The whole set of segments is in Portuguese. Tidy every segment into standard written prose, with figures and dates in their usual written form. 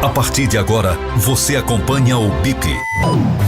A partir de agora, você acompanha o BIP,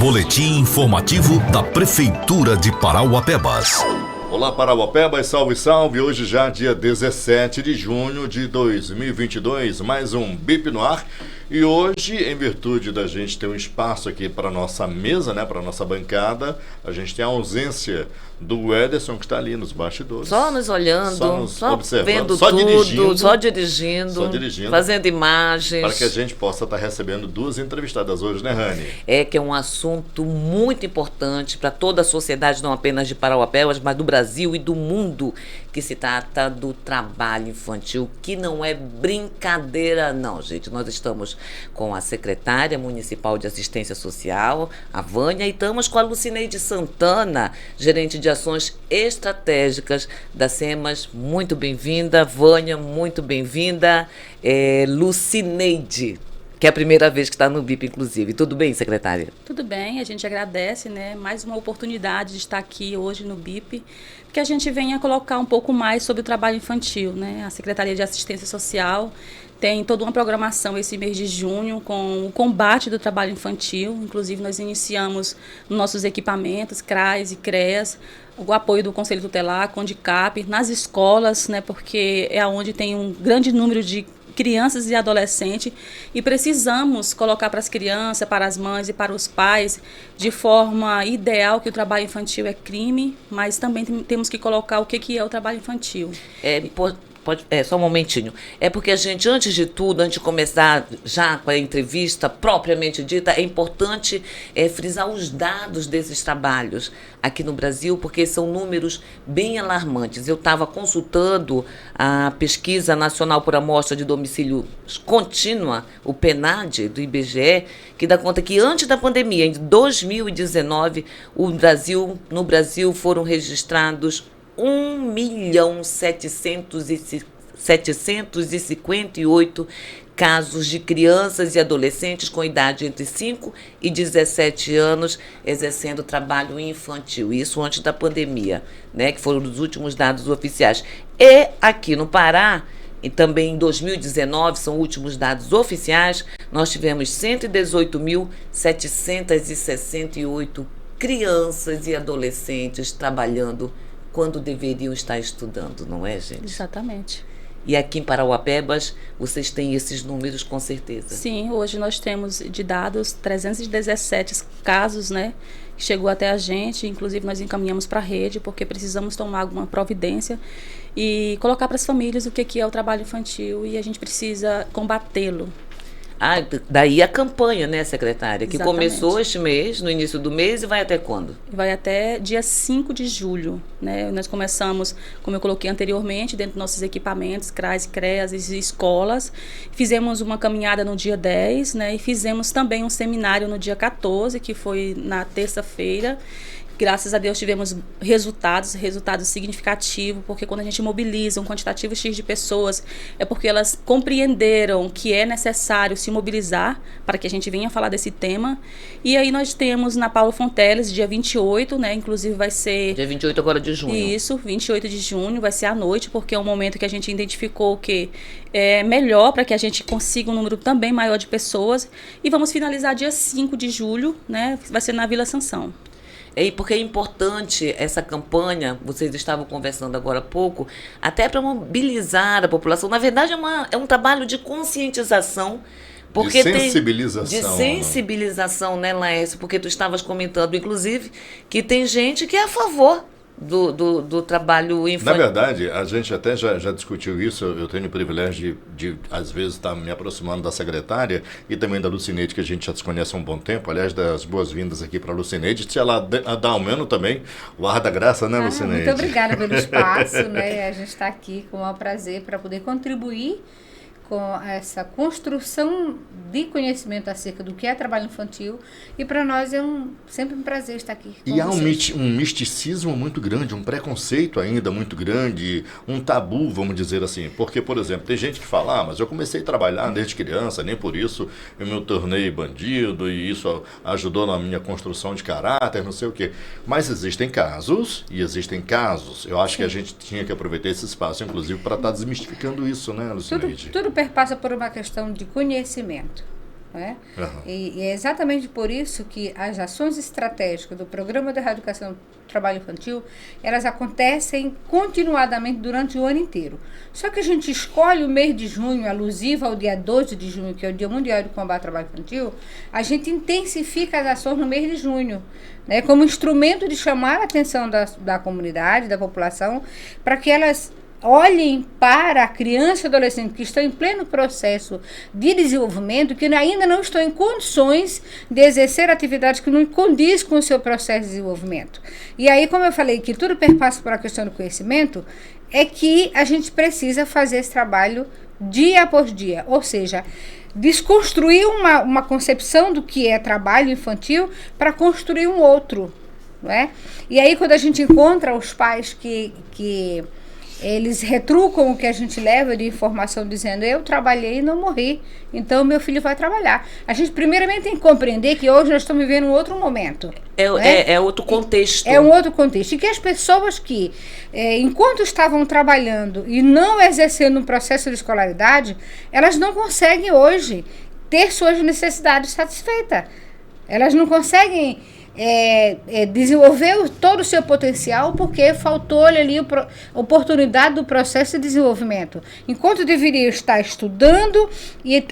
Boletim Informativo da Prefeitura de Parauapebas. Olá, Parauapebas, salve, salve! Hoje já dia 17 de junho de 2022, mais um BIP no ar. E hoje, em virtude da gente ter um espaço aqui para nossa mesa, né, para nossa bancada, a gente tem a ausência do Ederson, que está ali nos bastidores. Só nos olhando, só observando, vendo só tudo, dirigindo, só dirigindo, fazendo imagens. Para que a gente possa estar recebendo duas entrevistadas hoje, né, Rani? É que é um assunto muito importante para toda a sociedade, não apenas de Parauapebas, mas do Brasil e do mundo, que se trata do trabalho infantil, que não é brincadeira não, gente. Nós estamos com a secretária municipal de assistência social, a Vânia, e estamos com a Lucineide Santana, gerente de ações estratégicas da SEMAS. Muito bem-vinda, Vânia, muito bem-vinda. Lucineide, que é a primeira vez que está no BIP, inclusive. Tudo bem, secretária? Tudo bem, a gente agradece, né? Mais uma oportunidade de estar aqui hoje no BIP, que a gente venha colocar um pouco mais sobre o trabalho infantil, né? A Secretaria de Assistência Social tem toda uma programação esse mês de junho com o combate do trabalho infantil. Inclusive, nós iniciamos nossos equipamentos, CRAS e CREAS, o apoio do Conselho Tutelar, CONDICAP, nas escolas, né? Porque é onde tem um grande número de crianças e adolescentes, e precisamos colocar para as crianças, para as mães e para os pais, de forma ideal, que o trabalho infantil é crime, mas também temos que colocar o que é o trabalho infantil. Só um momentinho. É porque a gente, antes de tudo, antes de começar já com a entrevista propriamente dita, é importante frisar os dados desses trabalhos aqui no Brasil, porque são números bem alarmantes. Eu estava consultando a Pesquisa Nacional por Amostra de Domicílio Contínua, o PNAD, do IBGE, que dá conta que antes da pandemia, em 2019, no Brasil foram registrados 1.758.000 casos de crianças e adolescentes com idade entre 5 e 17 anos exercendo trabalho infantil. Isso antes da pandemia, né, que foram os últimos dados oficiais. E aqui no Pará, e também em 2019, são últimos dados oficiais, nós tivemos 118.768 crianças e adolescentes trabalhando quando deveriam estar estudando, não é, gente? Exatamente. E aqui em Parauapebas, vocês têm esses números com certeza? Sim, hoje nós temos de dados 317 casos, né? Que chegou até a gente, inclusive nós encaminhamos para a rede, porque precisamos tomar alguma providência e colocar para as famílias o que é o trabalho infantil, e a gente precisa combatê-lo. Daí a campanha, né, secretária? Que Exatamente. Começou este mês, no início do mês, e vai até quando? Vai até dia 5 de julho, né? Nós começamos, como eu coloquei anteriormente, dentro dos nossos equipamentos, CRAS, CREAS e escolas. Fizemos uma caminhada no dia 10, né? E fizemos também um seminário no dia 14, que foi na terça-feira. Graças a Deus tivemos resultados significativos, porque quando a gente mobiliza um quantitativo X de pessoas, é porque elas compreenderam que é necessário se mobilizar para que a gente venha falar desse tema. E aí nós temos na Paulo Fonteles, dia 28, né? Inclusive vai ser... Dia 28 agora de junho. Isso, 28 de junho, vai ser à noite, porque é um momento que a gente identificou que é melhor para que a gente consiga um número também maior de pessoas. E vamos finalizar dia 5 de julho, né? Vai ser na Vila Sansão. E porque é importante essa campanha, vocês estavam conversando agora há pouco, até para mobilizar a população. Na verdade, é um trabalho de conscientização. Porque de sensibilização. De sensibilização, né, Laércio? Porque tu estavas comentando, inclusive, que tem gente que é a favor do trabalho infantil. Na verdade, a gente até já discutiu isso. Eu tenho o privilégio de às vezes, estar me aproximando da secretária e também da Lucineide, que a gente já se conhece há um bom tempo. Aliás, das boas-vindas aqui para a Lucineide. Se ela dá ao menos também o ar da graça, né, Lucineide? Muito obrigada pelo espaço, né? A gente está aqui com o maior prazer para poder contribuir com essa construção de conhecimento acerca do que é trabalho infantil, e para nós é sempre um prazer estar aqui com vocês. Há um misticismo muito grande, um preconceito ainda muito grande, um tabu, vamos dizer assim, porque, por exemplo, tem gente que fala, mas eu comecei a trabalhar desde criança, nem por isso eu me tornei bandido e isso ajudou na minha construção de caráter, não sei o quê. Mas existem casos, eu acho que a gente tinha que aproveitar esse espaço, inclusive, para estar desmistificando isso, né, Lucineide? Tudo perpassa por uma questão de conhecimento. Né? Uhum. E é exatamente por isso que as ações estratégicas do Programa de Erradicação do Trabalho Infantil, elas acontecem continuadamente durante o ano inteiro. Só que a gente escolhe o mês de junho, alusivo ao dia 12 de junho, que é o Dia Mundial de Combate ao Trabalho Infantil, a gente intensifica as ações no mês de junho, né, como instrumento de chamar a atenção da comunidade, da população, para que elas olhem para a criança e adolescente que estão em pleno processo de desenvolvimento, que ainda não estão em condições de exercer atividades que não condiz com o seu processo de desenvolvimento. E aí, como eu falei, que tudo perpassa por a questão do conhecimento, é que a gente precisa fazer esse trabalho dia após dia, ou seja, desconstruir uma concepção do que é trabalho infantil para construir um outro, não é? E aí, quando a gente encontra os pais que eles retrucam o que a gente leva de informação dizendo, eu trabalhei e não morri, então meu filho vai trabalhar. A gente primeiramente tem que compreender que hoje nós estamos vivendo um outro momento. É outro contexto. É um outro contexto. E que as pessoas que, enquanto estavam trabalhando e não exercendo um processo de escolaridade, elas não conseguem hoje ter suas necessidades satisfeitas. Elas não conseguem desenvolver todo o seu potencial porque faltou-lhe ali a oportunidade do processo de desenvolvimento. Enquanto deveria estar estudando e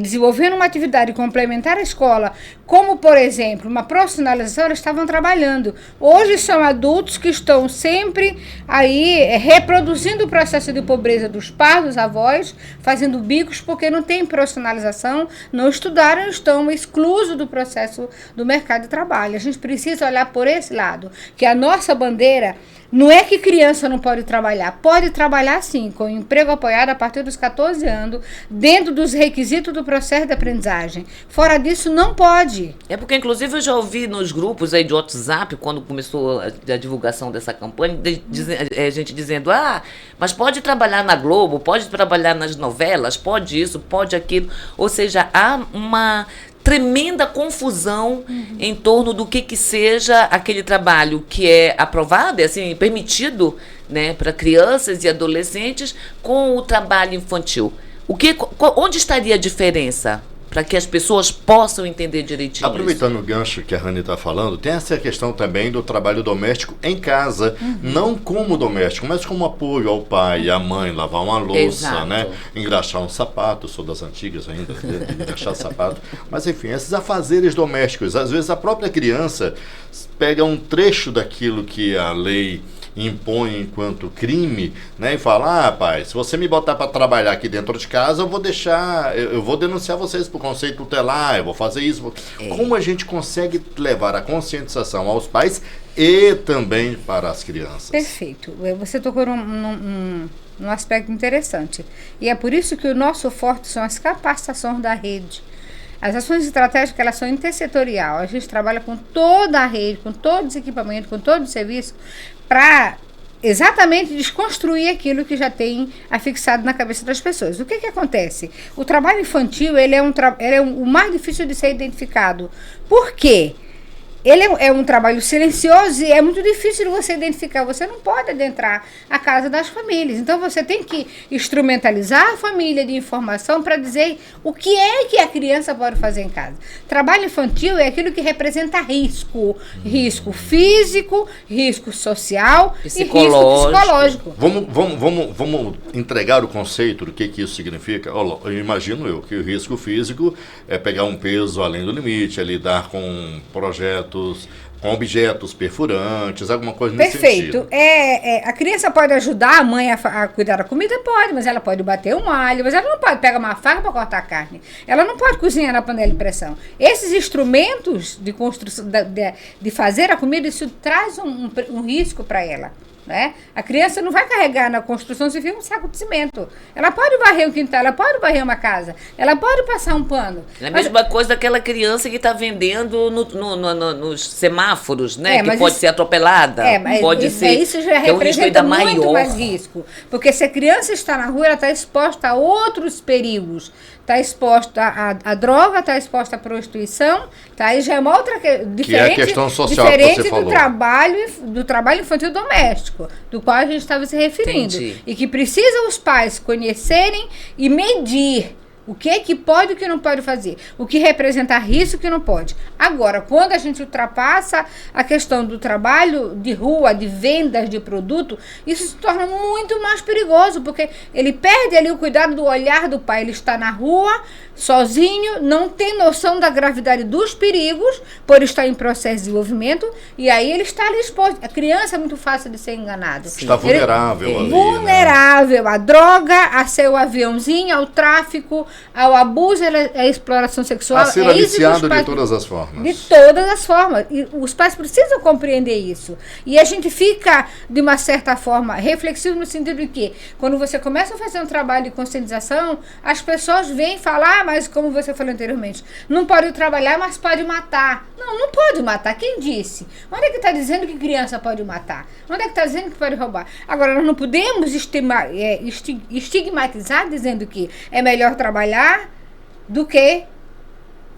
desenvolvendo uma atividade complementar à escola, como, por exemplo, uma profissionalização, elas estavam trabalhando. Hoje são adultos que estão sempre aí reproduzindo o processo de pobreza dos pais, dos avós, fazendo bicos porque não tem profissionalização, não estudaram, estão exclusos do processo do mercado de trabalho. A gente precisa olhar por esse lado, que a nossa bandeira não é que criança não pode trabalhar sim, com emprego apoiado a partir dos 14 anos, dentro dos requisitos do processo de aprendizagem. Fora disso, não pode. É porque, inclusive, eu já ouvi nos grupos aí de WhatsApp, quando começou a divulgação dessa campanha, gente dizendo, mas pode trabalhar na Globo, pode trabalhar nas novelas, pode isso, pode aquilo. Ou seja, há uma tremenda confusão em torno do que seja aquele trabalho que é aprovado, assim, permitido, né, para crianças e adolescentes com o trabalho infantil. Onde estaria a diferença? Para que as pessoas possam entender direitinho. Aproveitando o gancho que a Rani está falando, tem essa questão também do trabalho doméstico em casa, não como doméstico, mas como apoio ao pai e à mãe, lavar uma louça, Exato. né? Engraxar um sapato, sou das antigas ainda, engraxar sapato, mas enfim, esses afazeres domésticos, às vezes a própria criança pega um trecho daquilo que a lei impõe enquanto crime, né, e fala, pai, se você me botar para trabalhar aqui dentro de casa, eu vou denunciar vocês por conceito tutelar, eu vou fazer isso. Como a gente consegue levar a conscientização aos pais e também para as crianças? Perfeito. Você tocou num aspecto interessante. E é por isso que o nosso forte são as capacitações da rede. As ações estratégicas, elas são intersetorial. A gente trabalha com toda a rede, com todos os equipamentos, com todo o serviço, para exatamente desconstruir aquilo que já tem afixado na cabeça das pessoas. O que acontece? O trabalho infantil, ele é o mais difícil de ser identificado. Por quê? Ele é um trabalho silencioso e é muito difícil de você identificar. Você não pode adentrar a casa das famílias. Então, você tem que instrumentalizar a família de informação para dizer o que é que a criança pode fazer em casa. Trabalho infantil é aquilo que representa risco. Risco físico, risco social e risco psicológico. Vamos entregar o conceito do que isso significa? Eu imagino que o risco físico é pegar um peso além do limite, é lidar com projetos, com objetos perfurantes, alguma coisa nesse sentido. Perfeito. A criança pode ajudar a mãe a cuidar da comida? Pode, mas ela pode bater um alho, mas ela não pode pegar uma faca para cortar a carne. Ela não pode cozinhar na panela de pressão. Esses instrumentos de construção, de fazer a comida, isso traz um risco para ela. Né? A criança não vai carregar na construção civil um saco de cimento. Ela pode varrer um quintal, ela pode varrer uma casa, ela pode passar um pano. É a mesma coisa daquela criança que está vendendo nos semáforos, né? Que pode ser atropelada. Pode ser. Isso já representa muito mais risco. Porque se a criança está na rua, ela está exposta a outros perigos. Está exposta a droga, está exposta à prostituição, tá? Aí já é uma outra diferente, que é a questão social diferente que você falou. do trabalho infantil doméstico, do qual a gente estava se referindo. Entendi. E que precisa os pais conhecerem e medir, O que é que pode e o que não pode fazer. O que representa risco e o que não pode. Agora, quando a gente ultrapassa a questão do trabalho de rua, de vendas de produto, isso se torna muito mais perigoso, porque ele perde ali o cuidado do olhar do pai. Ele está na rua, sozinho, não tem noção da gravidade dos perigos, por estar em processo de desenvolvimento, e aí ele está ali exposto. A criança é muito fácil de ser enganada. Está vulnerável ali, vulnerável, né? À droga, a seu aviãozinho, ao tráfico, ao abuso, à exploração sexual. A ser aliciado de todas as formas. De todas as formas. E os pais precisam compreender isso. E a gente fica, de uma certa forma, reflexivo no sentido de que, quando você começa a fazer um trabalho de conscientização, as pessoas vêm falar, mas como você falou anteriormente, não pode trabalhar, mas pode matar. Não, não pode matar. Quem disse? Onde é que está dizendo que criança pode matar? Onde é que está dizendo que pode roubar? Agora, nós não podemos estigmatizar dizendo que é melhor trabalhar do que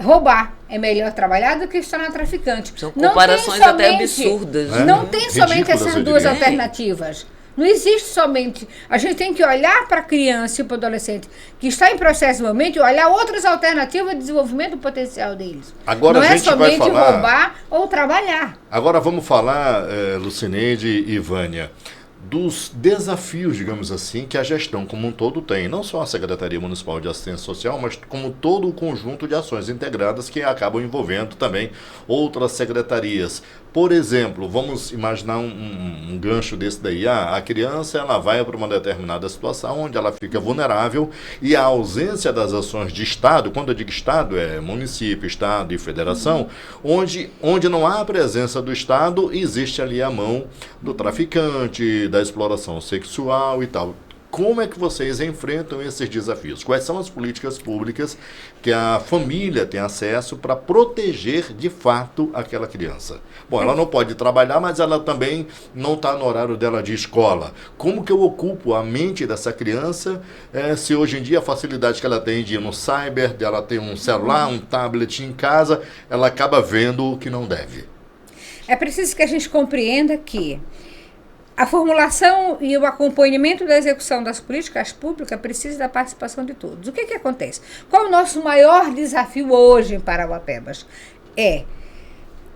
roubar. É melhor trabalhar do que estar na traficante. São comparações até absurdas. Não tem somente Ridículas, essas duas alternativas. Não existe somente... A gente tem que olhar para a criança e para o adolescente que está em processo de desenvolvimento e olhar outras alternativas de desenvolvimento do potencial deles. Agora não a gente é somente vai falar... roubar ou trabalhar. Agora vamos falar, Lucineide e Vânia, dos desafios, digamos assim, que a gestão como um todo tem. Não só a Secretaria Municipal de Assistência Social, mas como todo o conjunto de ações integradas que acabam envolvendo também outras secretarias. Por exemplo, vamos imaginar um gancho desse daí. A criança ela vai para uma determinada situação onde ela fica vulnerável e a ausência das ações de Estado, quando eu digo Estado, é município, Estado e federação, onde não há a presença do Estado, existe ali a mão do traficante, da exploração sexual e tal. Como é que vocês enfrentam esses desafios? Quais são as políticas públicas que a família tem acesso para proteger de fato aquela criança? Bom, ela não pode trabalhar, mas ela também não está no horário dela de escola. Como que eu ocupo a mente dessa criança se hoje em dia a facilidade que ela tem de ir no cyber, de ela ter um celular, um tablet em casa, ela acaba vendo o que não deve? É preciso que a gente compreenda que a formulação e o acompanhamento da execução das políticas públicas precisa da participação de todos. O que acontece? Qual é o nosso maior desafio hoje em Parauapebas?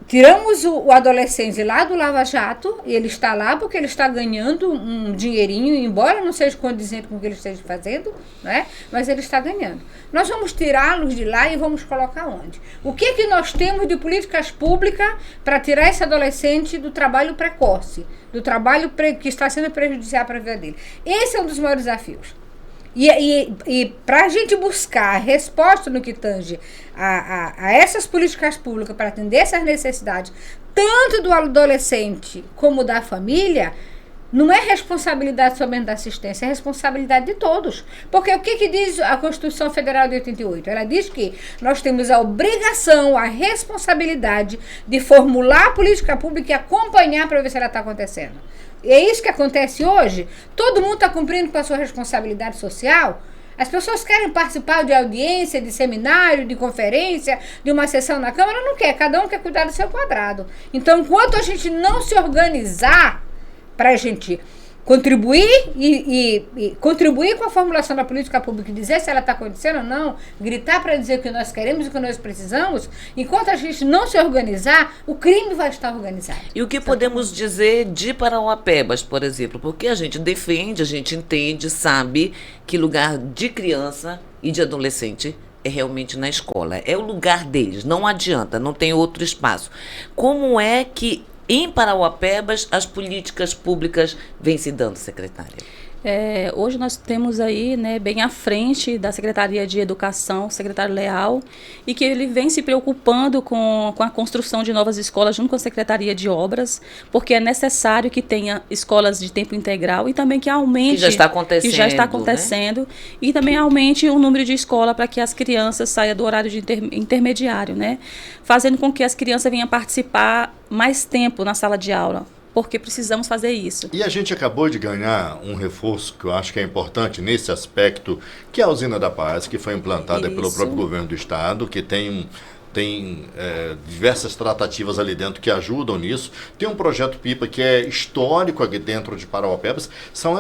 Tiramos o adolescente lá do Lava Jato, e ele está lá porque ele está ganhando um dinheirinho, embora não seja condizente com o que ele esteja fazendo, né? Mas ele está ganhando. Nós vamos tirá-los de lá e vamos colocar onde? O que nós temos de políticas públicas para tirar esse adolescente do trabalho precoce, do trabalho que está sendo prejudicial para a vida dele? Esse é um dos maiores desafios. E para a gente buscar resposta no que tange a essas políticas públicas para atender essas necessidades, tanto do adolescente como da família, não é responsabilidade somente da assistência, é responsabilidade de todos. Porque o que diz a Constituição Federal de 88? Ela diz que nós temos a obrigação, a responsabilidade de formular a política pública e acompanhar para ver se ela está acontecendo. E é isso que acontece hoje. Todo mundo está cumprindo com a sua responsabilidade social. As pessoas querem participar de audiência, de seminário, de conferência, de uma sessão na Câmara. Não quer, cada um quer cuidar do seu quadrado. Então, enquanto a gente não se organizar para a gente contribuir e contribuir com a formulação da política pública e dizer se ela está acontecendo ou não, gritar para dizer o que nós queremos e o que nós precisamos, enquanto a gente não se organizar, o crime vai estar organizado. E o que podemos dizer de Parauapebas, por exemplo? Porque a gente defende, a gente entende, sabe que lugar de criança e de adolescente é realmente na escola. É o lugar deles, não adianta, não tem outro espaço. Como é que em Parauapebas as políticas públicas vêm se dando, secretária? Hoje nós temos aí, né, bem à frente da Secretaria de Educação, o secretário Leal, e que ele vem se preocupando com a construção de novas escolas junto com a Secretaria de Obras, porque é necessário que tenha escolas de tempo integral e também que aumente... Que já está acontecendo. Né? E também aumente o número de escola para que as crianças saiam do horário de intermediário, né? Fazendo com que as crianças venham participar mais tempo na sala de aula, porque precisamos fazer isso. E a gente acabou de ganhar um reforço que eu acho que é importante nesse aspecto, que é a Usina da Paz, que foi implantada pelo próprio governo do estado, que tem diversas tratativas ali dentro que ajudam nisso. Tem um projeto PIPA que é histórico aqui dentro de Parauapebas. São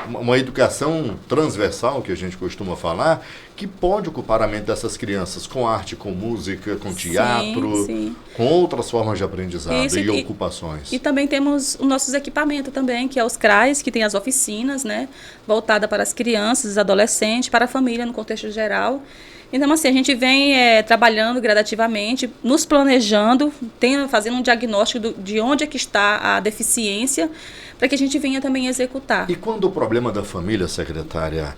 uma educação transversal, que a gente costuma falar, que pode ocupar a mente dessas crianças com arte, com música, com teatro, sim. com outras formas de aprendizado Isso, e ocupações. E também temos os nossos equipamentos também, que é os CRAs, que tem as oficinas, né, voltada para as crianças, adolescentes, para a família no contexto geral. Então, assim, a gente vem trabalhando gradativamente, nos planejando, fazendo um diagnóstico de onde é que está a deficiência, para que a gente venha também executar. E quando o problema da família, secretária,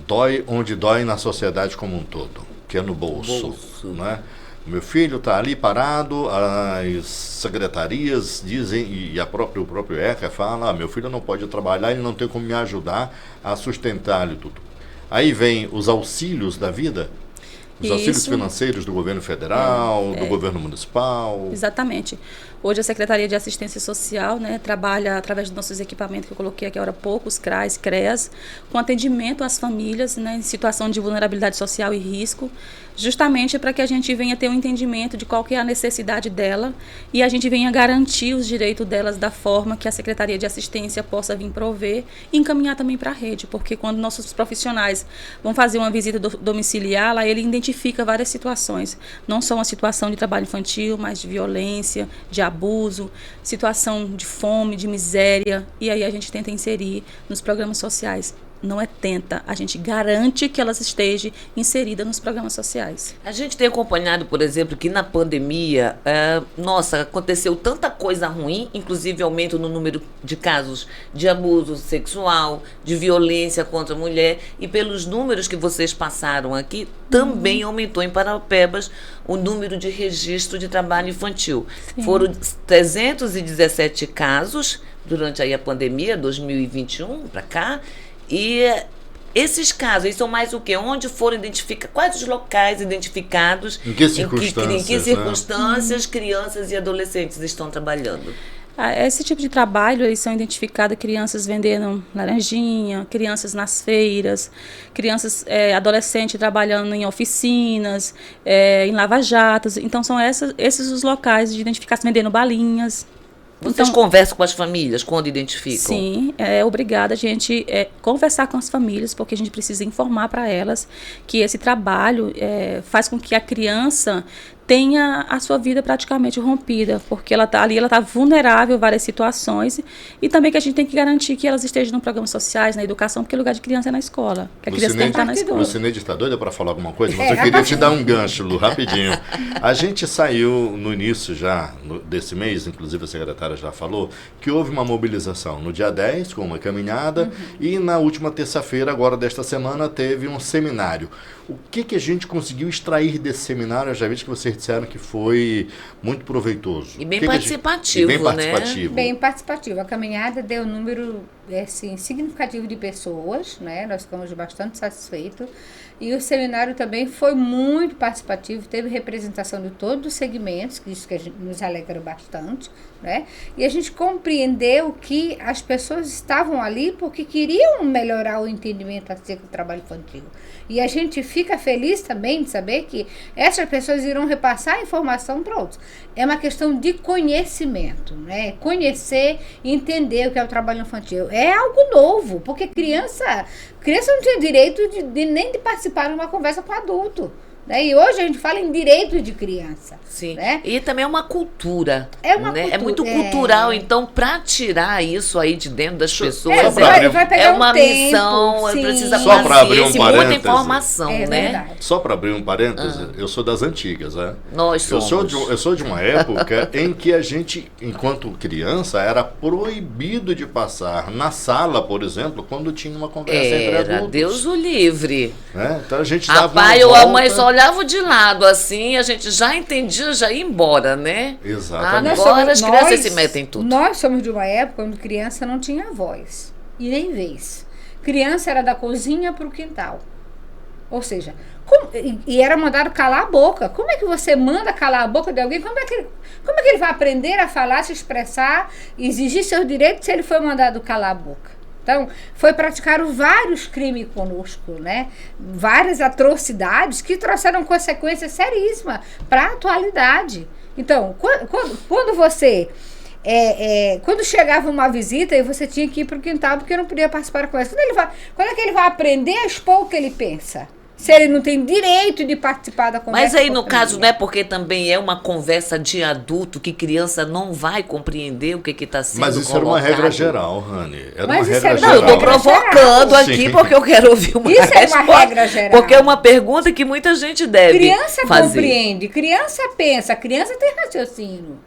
dói onde dói na sociedade como um todo, que é no bolso. Né? Meu filho está ali parado, as secretarias dizem, e o próprio ECA fala, meu filho não pode trabalhar, ele não tem como me ajudar a sustentar e tudo. Aí vem os auxílios da vida, os auxílios financeiros do governo federal, do governo municipal. Exatamente. Hoje a Secretaria de Assistência Social, né, trabalha através dos nossos equipamentos que eu coloquei aqui agora há pouco, os CRAs, CREAS, com atendimento às famílias, né, em situação de vulnerabilidade social e risco, justamente para que a gente venha ter um entendimento de qual que é a necessidade dela e a gente venha garantir os direitos delas da forma que a Secretaria de Assistência possa vir prover e encaminhar também para a rede, porque quando nossos profissionais vão fazer uma visita domiciliar, lá ele identifica várias situações, não só uma situação de trabalho infantil, mas de violência, de abuso, situação de fome, de miséria, e aí a gente tenta inserir nos programas sociais. Não é tenta, a gente garante que elas estejam inseridas nos programas sociais. A gente tem acompanhado, por exemplo, que na pandemia, aconteceu tanta coisa ruim, inclusive aumento no número de casos de abuso sexual, de violência contra a mulher, e pelos números que vocês passaram aqui, também aumentou em Paraupebas o número de registro de trabalho infantil. Sim. Foram 317 casos durante aí a pandemia, 2021 para cá, e esses casos, eles são mais o quê? Onde foram identificados, quais os locais identificados, em que circunstâncias, em que circunstâncias crianças e adolescentes estão trabalhando? Esse tipo de trabalho, eles são identificados crianças vendendo laranjinha, crianças nas feiras, crianças adolescentes trabalhando em oficinas, em lava-jatos. Então, são esses os locais de identificação, vendendo balinhas. Vocês conversam com as famílias quando identificam? Sim, é obrigada a gente conversar com as famílias, porque a gente precisa informar para elas que esse trabalho faz com que a criança tenha a sua vida praticamente rompida, porque ela está vulnerável a várias situações, e também que a gente tem que garantir que elas estejam nos programas sociais, na educação, porque o lugar de criança é na escola, que a criança tem que estar na escola. Lucineide está doida para falar alguma coisa, mas eu queria te dar um gancho, Lu, rapidinho. A gente saiu no início já desse mês, inclusive a secretária já falou, que houve uma mobilização no dia 10, com uma caminhada, e na última terça-feira, agora desta semana, teve um seminário. O que a gente conseguiu extrair desse seminário? Eu já vi que vocês disseram que foi muito proveitoso. E bem participativo, bem né? participativo. Bem participativo. A caminhada deu um número significativo de pessoas, né? Nós ficamos bastante satisfeitos. E o seminário também foi muito participativo, teve representação de todos os segmentos, que isso que a gente nos alegra bastante, né? E a gente compreendeu que as pessoas estavam ali porque queriam melhorar o entendimento acerca do trabalho infantil. E a gente fica feliz também de saber que essas pessoas irão repassar a informação para outros. É uma questão de conhecimento, né? Conhecer e entender o que é o trabalho infantil. É algo novo, porque criança não tem direito nem de participar de uma conversa com adulto. Né? E hoje a gente fala em direito de criança. Sim. Né? E também é uma cultura. É uma né? cultura. É muito cultural. Então, para tirar isso aí de dentro das pessoas, vai pegar uma tempo, missão, precisa só para abrir um muita parêntese, informação, né? Verdade. Só para abrir um parêntese, eu sou das antigas, né? Nós somos. Eu sou de uma época em que a gente, enquanto criança, era proibido de passar na sala, por exemplo, quando tinha uma conversa entre adultos. Deus o livre. Né? Então a gente dava pai ou a mãe só olhava de lado assim, a gente já entendia, já ia embora, né? Exatamente. Agora as crianças se metem em tudo. Nós somos de uma época onde criança não tinha voz e nem vez. Criança era da cozinha para o quintal. Ou seja, e era mandado calar a boca. Como é que você manda calar a boca de alguém? Como é que ele vai aprender a falar, se expressar, exigir seus direitos se ele foi mandado calar a boca? Então, foi praticaram vários crimes conosco, né? Várias atrocidades que trouxeram consequências seríssimas para a atualidade. Então, quando você... quando chegava uma visita e você tinha que ir para o quintal porque não podia participar da conversa, quando é que ele vai aprender a expor o que ele pensa? se ele não tem direito de participar da conversa. Mas aí, com a no caso, família. né, porque também é uma conversa de adulto que criança não vai compreender o que está sendo Mas isso era colocado. uma regra geral, Rani. Era Mas uma isso regra era- Não, geral. eu estou Regra provocando geral. aqui Sim. porque eu quero ouvir uma Isso é uma resposta. regra geral. Porque é uma pergunta que muita gente deve Criança fazer. compreende, criança pensa, criança tem raciocínio.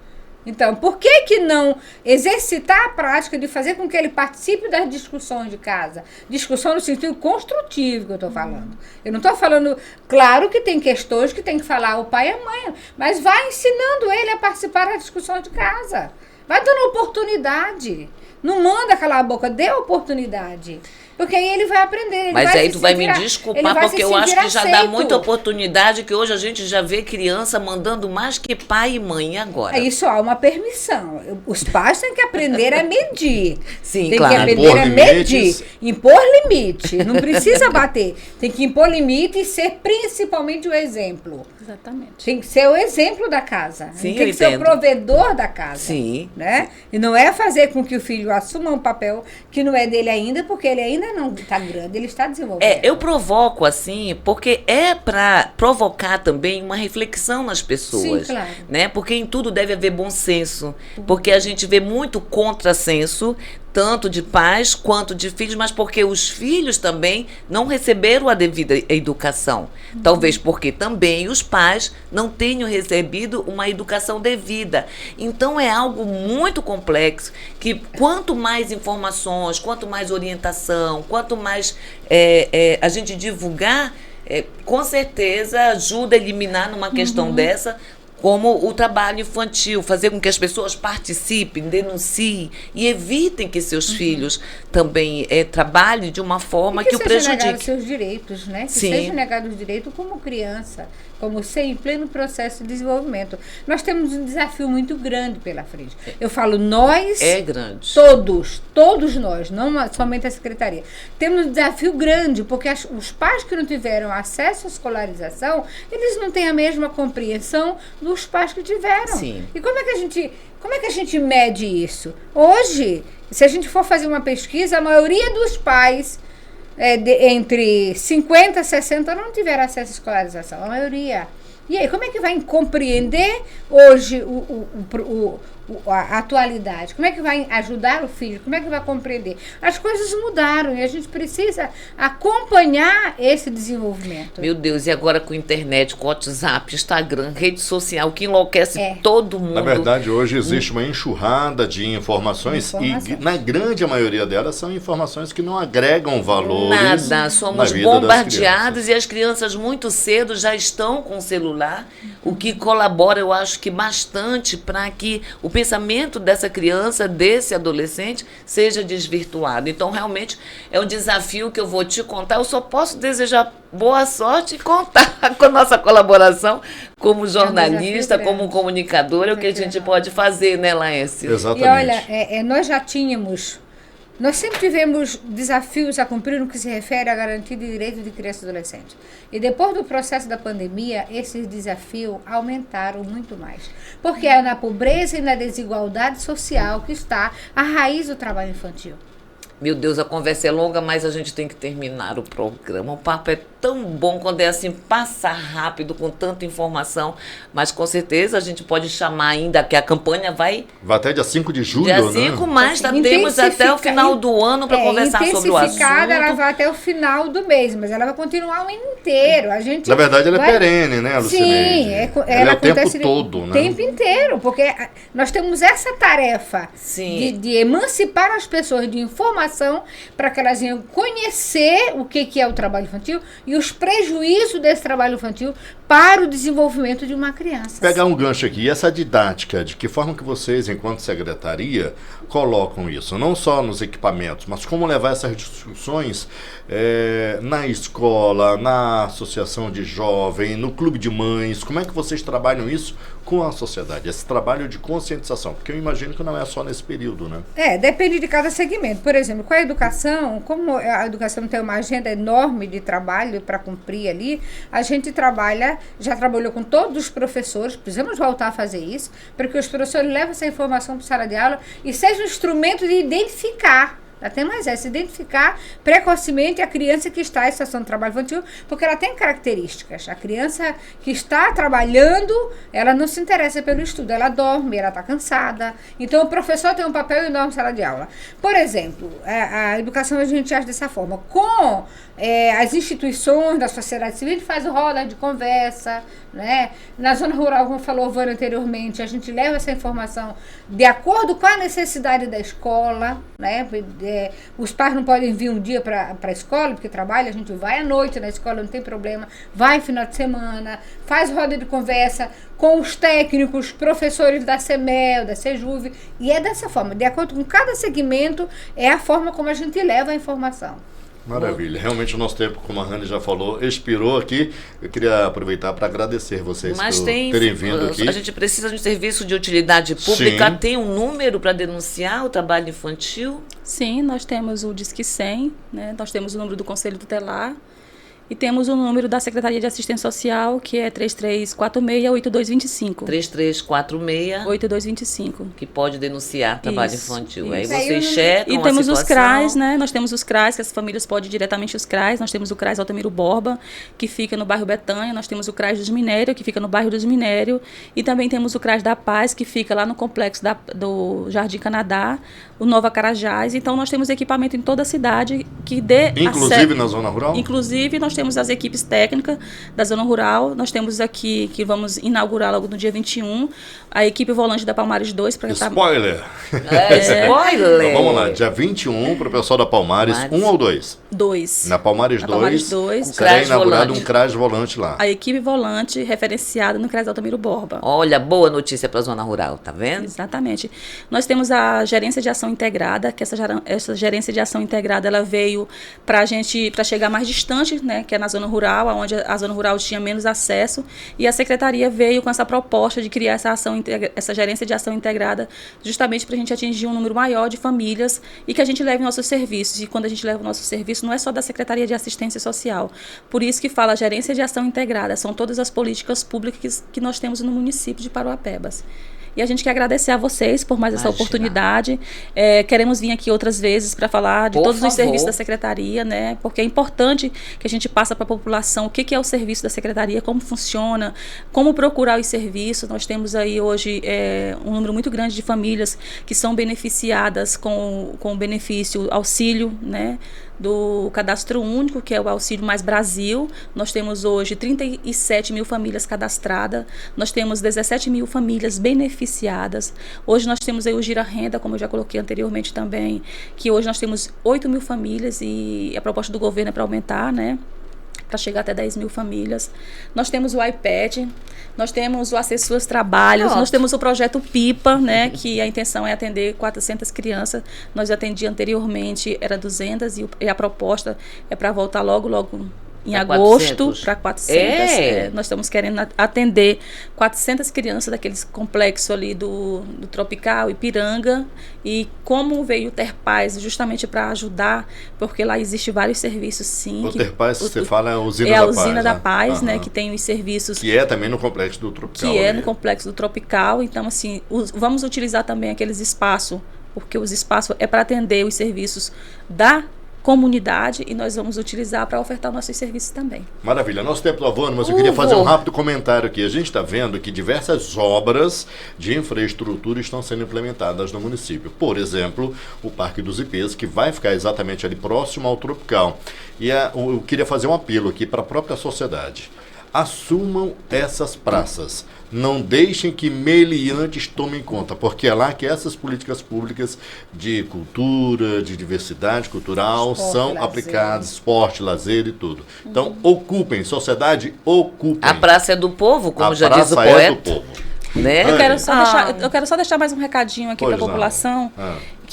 Então, por que não exercitar a prática de fazer com que ele participe das discussões de casa? Discussão no sentido construtivo que eu estou falando. Eu não estou falando... Claro que tem questões que tem que falar o pai e a mãe, mas vai ensinando ele a participar das discussões de casa. Vai dando oportunidade. Não manda calar a boca, dê oportunidade. Porque aí ele vai aprender. Ele Mas vai aí se tu vai sentir me ele desculpar, vai porque se eu acho sentir que já dá aceito. muita oportunidade, que hoje a gente já vê criança mandando mais que pai e mãe. E agora? É isso, há uma permissão. Os pais têm que aprender a medir. Sim, tem claro. que aprender Impor a limites. medir. Impor limite. Não precisa bater. Tem que impor limite e ser principalmente o exemplo. Exatamente. Tem que ser o exemplo da casa. Sim, tem eu que ser o entendo. provedor da casa. Sim. Né? E não é fazer com que o filho assuma um papel que não é dele ainda, porque ele ainda não está grande, ele está desenvolvendo. Eu provoco assim, porque é para provocar também uma reflexão nas pessoas. Sim, claro. Né? Porque em tudo deve haver bom senso. Porque a gente vê muito contrassenso, tanto de pais quanto de filhos, mas porque os filhos também não receberam a devida educação. Talvez porque também os pais não tenham recebido uma educação devida. Então é algo muito complexo, que quanto mais informações, quanto mais orientação, quanto mais a gente divulgar, com certeza ajuda a eliminar numa questão dessa, como o trabalho infantil, fazer com que as pessoas participem, denunciem e evitem que seus filhos também trabalhem de uma forma que o seja negado prejudique. seus direitos, né? Que Sim. seja negado os direitos como criança, como ser em pleno processo de desenvolvimento. Nós temos um desafio muito grande pela frente. Eu falo nós, É grande. todos nós, não somente a secretaria. Temos um desafio grande, porque os pais que não tiveram acesso à escolarização, eles não têm a mesma compreensão dos pais que tiveram. Sim. E como é que a gente mede isso? Hoje, se a gente for fazer uma pesquisa, a maioria dos pais entre 50 e 60 não tiveram acesso à escolarização, a maioria. E aí, como é que vai compreender hoje a atualidade? Como é que vai ajudar o filho? Como é que vai compreender? As coisas mudaram e a gente precisa acompanhar esse desenvolvimento. Meu Deus, e agora com internet, com WhatsApp, Instagram, rede social, que enlouquece É. todo mundo. Na verdade, hoje existe uma enxurrada de informações e, na grande maioria delas, são informações que não agregam valores. Nada, na somos vida das bombardeados crianças. e as crianças muito cedo já estão com o celular, o que colabora, eu acho que bastante para que o pensamento dessa criança, desse adolescente, seja desvirtuado. Então, realmente, é um desafio que eu vou te contar. Eu só posso desejar boa sorte e contar com a nossa colaboração como jornalista, grande. como comunicadora, é o que a gente pode fazer, né, Laércio? Exatamente. E olha, nós sempre tivemos desafios a cumprir no que se refere à garantia de direitos de criança e adolescente. E depois do processo da pandemia, esses desafios aumentaram muito mais. Porque é na pobreza e na desigualdade social que está a raiz do trabalho infantil. Meu Deus, a conversa é longa, mas a gente tem que terminar o programa. O papo é tão bom quando é assim, passa rápido, com tanta informação. Mas com certeza a gente pode chamar ainda, que a campanha vai Vai até dia 5 de julho, dia né? 5, mas temos até o final do ano para conversar sobre o assunto. Intensificada, ela vai até o final do mês, mas ela vai continuar o ano inteiro. A gente Na verdade, ela é vai- perene, né, Lucineide? Sim, ela é o tempo acontece todo, o né? tempo inteiro, porque nós temos essa tarefa Sim. de emancipar as pessoas de informação para que elas venham conhecer o que é o trabalho infantil e os prejuízos desse trabalho infantil para o desenvolvimento de uma criança. Pegar um gancho aqui, e essa didática, de que forma que vocês, enquanto secretaria, colocam isso? Não só nos equipamentos, mas como levar essas discussões na escola, na associação de jovem, no clube de mães, como é que vocês trabalham isso com a sociedade? Esse trabalho de conscientização, porque eu imagino que não é só nesse período, né? Depende de cada segmento. Por exemplo, com a educação, como a educação tem uma agenda enorme de trabalho para cumprir ali, a gente já trabalhou com todos os professores, precisamos voltar a fazer isso, para que os professores levem essa informação para a sala de aula e seja um instrumento de identificar Ela tem mais essa, identificar precocemente a criança que está em situação de trabalho infantil, porque ela tem características. A criança que está trabalhando, ela não se interessa pelo estudo, ela dorme, ela está cansada. Então, o professor tem um papel enorme na sala de aula. Por exemplo, a educação a gente age dessa forma. Com as instituições da sociedade civil, a gente faz roda de conversa, né? Na zona rural, como falou o Vânia anteriormente, a gente leva essa informação de acordo com a necessidade da escola, né? Os pais não podem vir um dia para a escola, porque trabalha, a gente vai à noite na escola, não tem problema, vai final de semana, faz roda de conversa com os técnicos, professores da CEMEL, da SEJUV, e é dessa forma, de acordo com cada segmento, é a forma como a gente leva a informação. Maravilha. Realmente o nosso tempo, como a Rani já falou, expirou aqui. Eu queria aproveitar para agradecer vocês por terem vindo aqui. A gente precisa de um serviço de utilidade pública. Sim. Tem um número para denunciar o trabalho infantil? Sim, nós temos o Disque 100, né? Nós temos o número do Conselho Tutelar e temos o número da Secretaria de Assistência Social, que é 3346-8225. 3346. 8225. Que pode denunciar trabalho infantil. Aí Isso. vocês checam E a temos os situação. CRAs, né? Nós temos os CRAs, que as famílias podem ir diretamente aos CRAs. Nós temos o CRAs Altamiro Borba, que fica no bairro Betânia. Nós temos o CRAs dos Minérios, que fica no bairro dos Minérios. E também temos o CRAs da Paz, que fica lá no complexo do Jardim Canadá, o Nova Carajás. Então, nós temos equipamento em toda a cidade que dê Inclusive na zona rural? Inclusive, nós temos as equipes técnicas da zona rural. Nós temos aqui, que vamos inaugurar logo no dia 21, a equipe volante da Palmares 2. Spoiler! Spoiler! Então, vamos lá, dia 21 para o pessoal da Palmares, 1 ou 2? 2. Na Palmares 2, Palmares será CRAS inaugurado volante. um CRAS volante lá. A equipe volante referenciada no CRAS Altamiro Borba. Olha, boa notícia para a zona rural, tá vendo? Exatamente. Nós temos a gerência de ação integrada, que essa gerência de ação integrada ela veio para chegar mais distante, né, que é na zona rural, onde a zona rural tinha menos acesso, e a secretaria veio com essa proposta de criar essa gerência de ação integrada, justamente para a gente atingir um número maior de famílias e que a gente leve nossos serviços. E quando a gente leva o nosso serviço, não é só da Secretaria de Assistência Social. Por isso que fala gerência de ação integrada, são todas as políticas públicas que nós temos no município de Parauapebas. E a gente quer agradecer a vocês por mais essa oportunidade. Queremos vir aqui outras vezes para falar de todos os serviços da Secretaria, né? Porque é importante que a gente passe para a população o que é o serviço da Secretaria, como funciona, como procurar os serviços. Nós temos aí hoje um número muito grande de famílias que são beneficiadas com o benefício auxílio, né? Do Cadastro Único, que é o Auxílio Mais Brasil. Nós temos hoje 37 mil famílias cadastradas, nós temos 17 mil famílias beneficiadas. Hoje nós temos aí o Gira Renda, como eu já coloquei anteriormente também, que hoje nós temos 8 mil famílias e a proposta do governo é para aumentar, né? Para chegar até 10 mil famílias. Nós temos o iPad, nós temos o Acesse Seus Trabalhos, nós temos o projeto PIPA, né, que a intenção é atender 400 crianças. Nós atendi anteriormente, era 200, e a proposta é para voltar logo em agosto para 400. Nós estamos querendo atender 400 crianças daqueles complexos ali do Tropical, Ipiranga, e como veio o Ter Paz justamente para ajudar, porque lá existe vários serviços, sim. O Ter Paz, você fala, é a Usina da da Paz. É a Usina da Paz, né, Aham. que tem os serviços... Que é também no complexo do Tropical. Que é no complexo do Tropical. Então, assim, vamos utilizar também aqueles espaços, porque os espaços é para atender os serviços da comunidade, e nós vamos utilizar para ofertar nossos serviços também. Maravilha. Nosso tempo está voando, mas eu queria fazer um rápido comentário aqui. A gente está vendo que diversas obras de infraestrutura estão sendo implementadas no município. Por exemplo, o Parque dos Ipês, que vai ficar exatamente ali próximo ao Tropical. E eu queria fazer um apelo aqui para a própria sociedade. Assumam essas praças. Não deixem que meliantes tomem conta, porque é lá que essas políticas públicas de cultura, de diversidade cultural são lazer. aplicadas, esporte, lazer e tudo. Então, ocupem, sociedade, ocupem. A praça é do povo, como já diz o praça é do poeta. povo. Né? Eu quero só deixar mais um recadinho aqui para a população,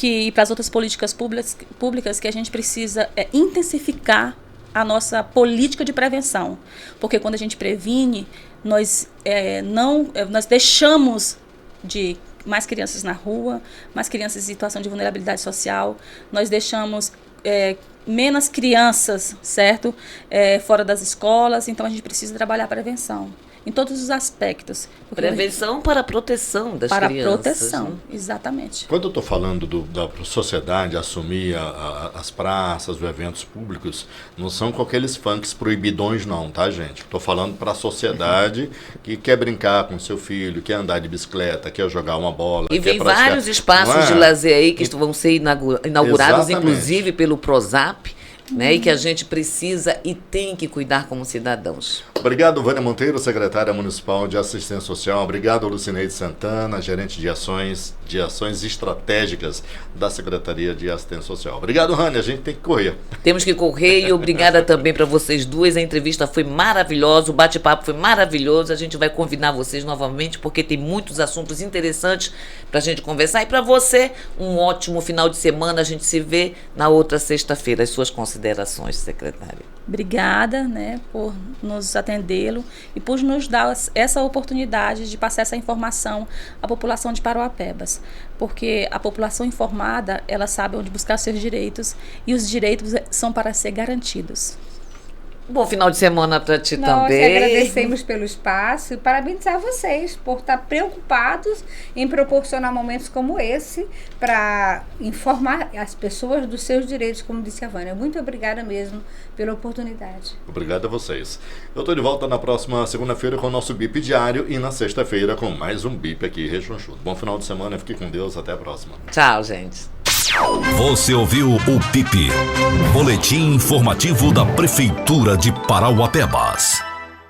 e para as outras políticas públicas, que a gente precisa intensificar a nossa política de prevenção. Porque quando a gente previne, nós deixamos de mais crianças na rua, mais crianças em situação de vulnerabilidade social, nós deixamos menos crianças, certo? Fora das escolas, então a gente precisa trabalhar a prevenção. em todos os aspectos. Porque Prevenção para a proteção das para crianças. proteção, né? exatamente. Quando eu estou falando da sociedade assumir as praças, os eventos públicos, não são com aqueles funks proibidões não, tá, gente? Estou falando para a sociedade que quer brincar com seu filho, quer andar de bicicleta, quer jogar uma bola. E quer vem praticar. vários espaços Não é? de lazer aí que vão ser inaugurados, Exatamente. inclusive pelo Prozap, né? E que a gente precisa e tem que cuidar como cidadãos. Obrigado, Vânia Monteiro, secretária municipal de assistência social. Obrigado, Lucineide Santana, gerente de ações estratégicas da Secretaria de Assistência Social. Obrigado, Rani. A gente tem que correr. Temos que correr e obrigada também para vocês duas. A entrevista foi maravilhosa, o bate-papo foi maravilhoso. A gente vai convidar vocês novamente porque tem muitos assuntos interessantes para a gente conversar. E para você, um ótimo final de semana. A gente se vê na outra sexta-feira. As suas considerações, secretária. Obrigada, né, por nos atendê-lo e por nos dar essa oportunidade de passar essa informação à população de Parauapebas, porque a população informada, ela sabe onde buscar seus direitos e os direitos são para ser garantidos. Bom final de semana para ti Nós também. agradecemos pelo espaço e parabenizar vocês por estar preocupados em proporcionar momentos como esse para informar as pessoas dos seus direitos, como disse a Vânia. Muito obrigada mesmo pela oportunidade. Obrigado a vocês. Eu estou de volta na próxima segunda-feira com o nosso BIP diário e na sexta-feira com mais um BIP aqui rechonchudo. Bom final de semana, fique com Deus, até a próxima. Tchau, gente. Você ouviu o BIP, Boletim Informativo da Prefeitura de Parauapebas.